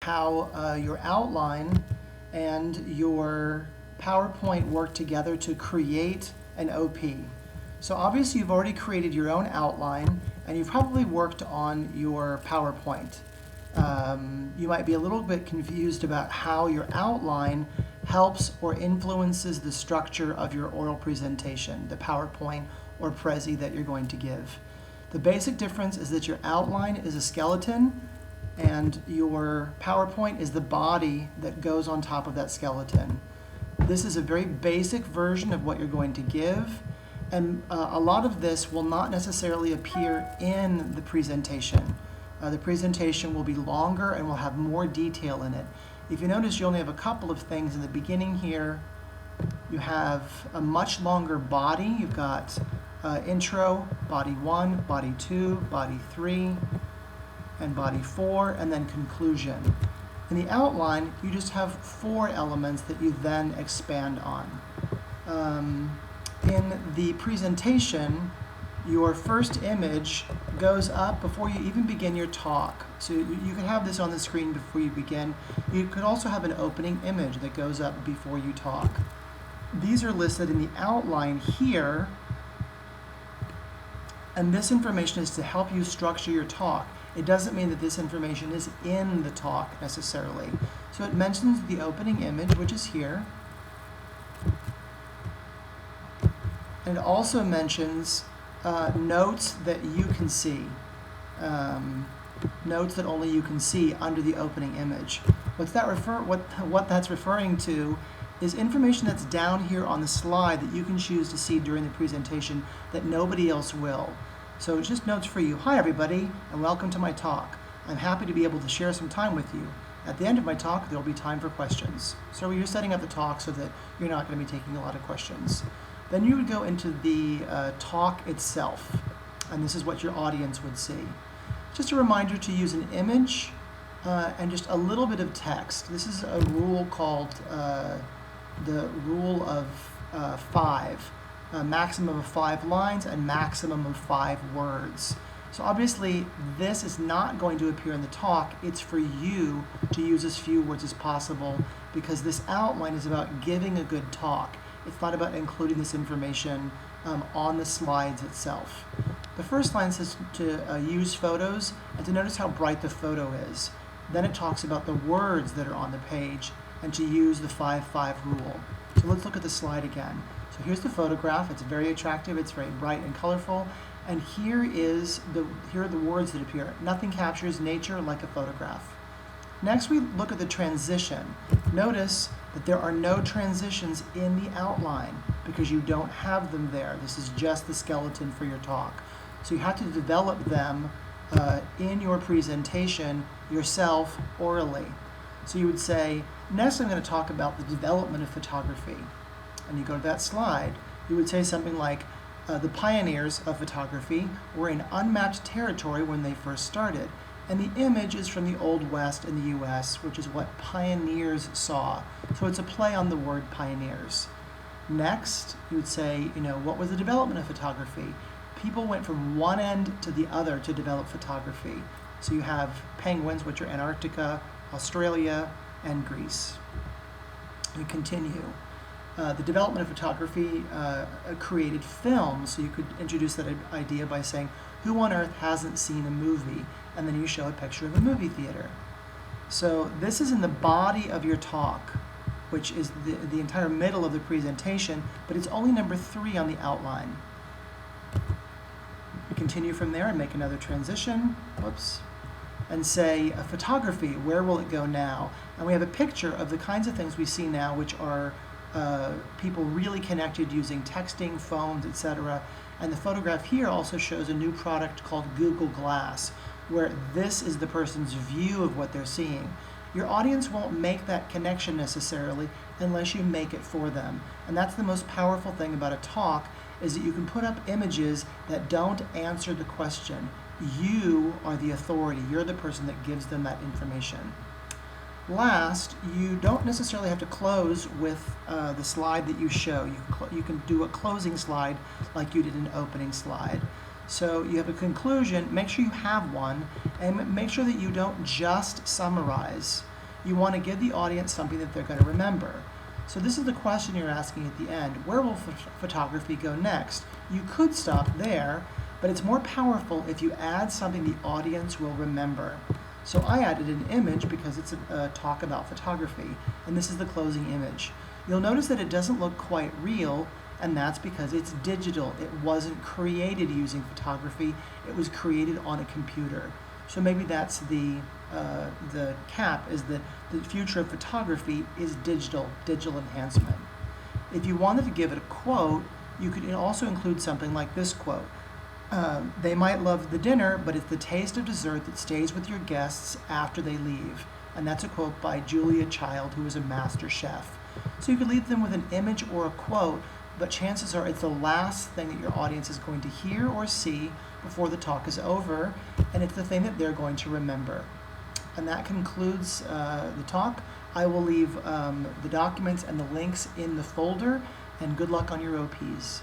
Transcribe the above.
how your outline and your PowerPoint work together to create an OP. So obviously you've already created your own outline and you've probably worked on your PowerPoint. You might be a little bit confused about how your outline helps or influences the structure of your oral presentation, the PowerPoint or Prezi that you're going to give. The basic difference is that your outline is a skeleton and your PowerPoint is the body that goes on top of that skeleton. This is a very basic version of what you're going to give, and a lot of this will not necessarily appear in the presentation. The presentation will be longer and will have more detail in it. If you notice, you only have a couple of things in the beginning here. You have a much longer body. You've got intro, body 1, body 2, body 3, and body 4, and then conclusion. In the outline, you just have 4 elements that you then expand on. In the presentation, your first image goes up before you even begin your talk. So you can have this on the screen before you begin. You could also have an opening image that goes up before you talk. These are listed in the outline here, and this information is to help you structure your talk. It doesn't mean that this information is in the talk necessarily. So it mentions the opening image, which is here. And it also mentions notes that you can see. Notes that only you can see under the opening image. What that's referring to is information that's down here on the slide that you can choose to see during the presentation that nobody else will. So just notes for you. Hi everybody, and welcome to my talk. I'm happy to be able to share some time with you. At the end of my talk, there will be time for questions. So you're setting up the talk so that you're not going to be taking a lot of questions. Then you would go into the talk itself, and this is what your audience would see. Just a reminder to use an image and just a little bit of text. This is a rule called the rule of 5. A maximum of 5 lines and maximum of 5 words. So obviously this is not going to appear in the talk. It's for you to use as few words as possible because this outline is about giving a good talk. It's not about including this information on the slides itself. The first line says to use photos and to notice how bright the photo is. Then it talks about the words that are on the page and to use the 5-5 rule. So let's look at the slide again. So here's the photograph. It's very attractive. It's very bright and colorful. And here are the words that appear. Nothing captures nature like a photograph. Next, we look at the transition. Notice that there are no transitions in the outline because you don't have them there. This is just the skeleton for your talk. So you have to develop them in your presentation yourself orally. So you would say, next I'm going to talk about the development of photography. And you go to that slide, you would say something like, the pioneers of photography were in unmapped territory when they first started. And the image is from the Old West in the US, which is what pioneers saw. So it's a play on the word pioneers. Next, you would say, what was the development of photography? People went from one end to the other to develop photography. So you have penguins, which are Antarctica, Australia, and Greece. We continue. The development of photography created film, so you could introduce that idea by saying, who on earth hasn't seen a movie? And then you show a picture of a movie theater. So this is in the body of your talk, which is the entire middle of the presentation, but it's only number 3 on the outline. We continue from there and make another transition. Whoops. And say, photography, where will it go now? And we have a picture of the kinds of things we see now, which are people really connected using texting, phones, etc. And the photograph here also shows a new product called Google Glass, where this is the person's view of what they're seeing. Your audience won't make that connection necessarily unless you make it for them. And that's the most powerful thing about a talk, is that you can put up images that don't answer the question. You are the authority. You're the person that gives them that information. Last, you don't necessarily have to close with the slide that you show. You can do a closing slide like you did an opening slide. So you have a conclusion, make sure you have one, and make sure that you don't just summarize. You want to give the audience something that they're going to remember. So this is the question you're asking at the end. Where will photography go next? You could stop there, but it's more powerful if you add something the audience will remember. So I added an image because it's a talk about photography, and this is the closing image. You'll notice that it doesn't look quite real, and that's because it's digital. It wasn't created using photography. It was created on a computer. So maybe that's the cap, is that the future of photography is digital enhancement. If you wanted to give it a quote, you could also include something like this quote. They might love the dinner, but it's the taste of dessert that stays with your guests after they leave. And that's a quote by Julia Child, who is a master chef. So you could leave them with an image or a quote, but chances are it's the last thing that your audience is going to hear or see before the talk is over, and it's the thing that they're going to remember. And that concludes the talk. I will leave the documents and the links in the folder, and good luck on your OPs.